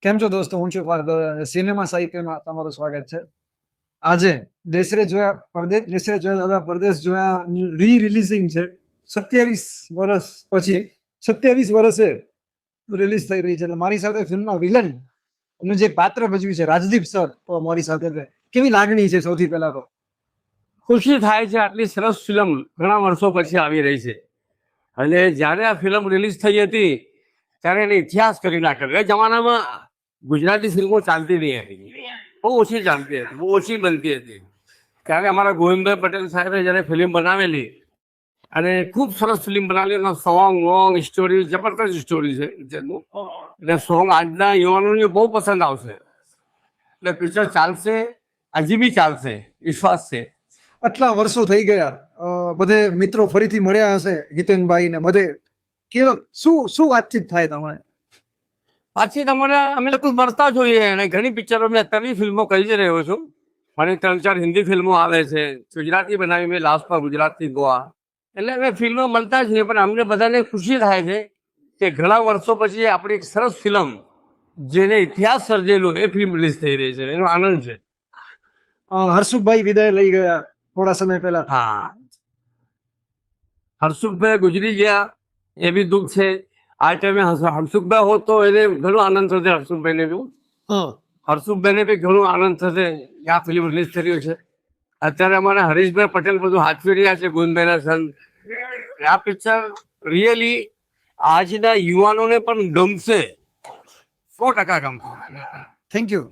કેમ છો દોસ્તો? હું છું પાર્થ. સિનેમા સાહિત્યમાં તમારું સ્વાગત છે. આજે દેશરે જોયા પરદેશ, દેશરે જોયા દાદા પરદેશ જોયા રી રિલીઝિંગ છે. 27 વર્ષ પછી 27 વર્ષે રિલીઝ થઈ રહી છે. એટલે મારી સાથે ફિલ્મના વિલન નું જે પાત્ર ભજવ્યું છે રાજદીપ સર તો મારી સાથે છે. કેવી લાગણી છે સૌથી પહેલા તો? ખુશી થાય છે. આટલી સરસ ફિલ્મ ઘણા વર્ષો પછી આવી રહી છે અને જ્યારે આ ફિલ્મ રિલીઝ થઈ હતી ત્યારે એને ઇતિહાસ કરી નાખ્યો. એ જમાનામાં ગુજરાતી ફિલ્મો ચાલતી નહીં હતી, બહુ ઓછી ચાલતી હતી, બહુ ઓછી બનતી હતી. ત્યારે અમારા ગોવિંદભાઈ પટેલ સાહેબે જ્યારે ફિલ્મ બનાવેલી અને ખૂબ સરસ ફિલ્મ બનાવેલી, એનો સોંગ વોંગ સ્ટોરી જબરદસ્ત સ્ટોરી છે જેનું, એટલે સોંગ આજના યુવાનોને બહુ પસંદ આવશે. એટલે પિક્ચર ચાલશે, હજી બી ચાલશે, વિશ્વાસ છે. આટલા વર્ષો થઈ ગયા, બધે મિત્રો ફરીથી મળ્યા હશે, જીતેનભાઈ ને બધે. શું વાતચીત થાય તમારે? પાછી તમારે અમે લોકો મળતા જોઈએ અને ઘણી પિક્ચરો મેં અત્યારની ફિલ્મો કરી જ રહ્યો છું. મારી 3-4 હિન્દી ફિલ્મો આવે છે, ગુજરાતી બનાવી મેં લાસ્ટમાં ગુજરાતી ગોવા. એટલે અમે ફિલ્મો મળતા જ નહીં, પણ અમને બધાને ખુશી થાય છે કે ઘણા વર્ષો પછી આપણી એક સરસ ફિલ્મ જેને ઇતિહાસ સર્જેલો એ ફિલ્મ રિલીઝ થઈ રહી છે, એનો આનંદ છે. હર્ષુભાઈ વિદાય લઈ ગયા થોડા સમય પહેલા. હા, હર્ષુભાઈ ગુજરી ગયા એ બી દુઃખ છે. આ ટાઈમે હર્ષુભાઈ હોત તો એને ઘણો આનંદ થશે. હર્ષુભાઈને બી હર્ષુભાઈને બી ઘણો આનંદ થશે કે આ ફિલ્મ રિલીઝ થઈ રહ્યું છે. અત્યારે અમારા હરીશભાઈ પટેલ બધું હાથવી રહ્યા છે, ગોવિંદભાઈના સન. આ પિક્ચર રિયલી આજના યુવાનોને પણ ગમશે, 100% ગમશે. Thank you.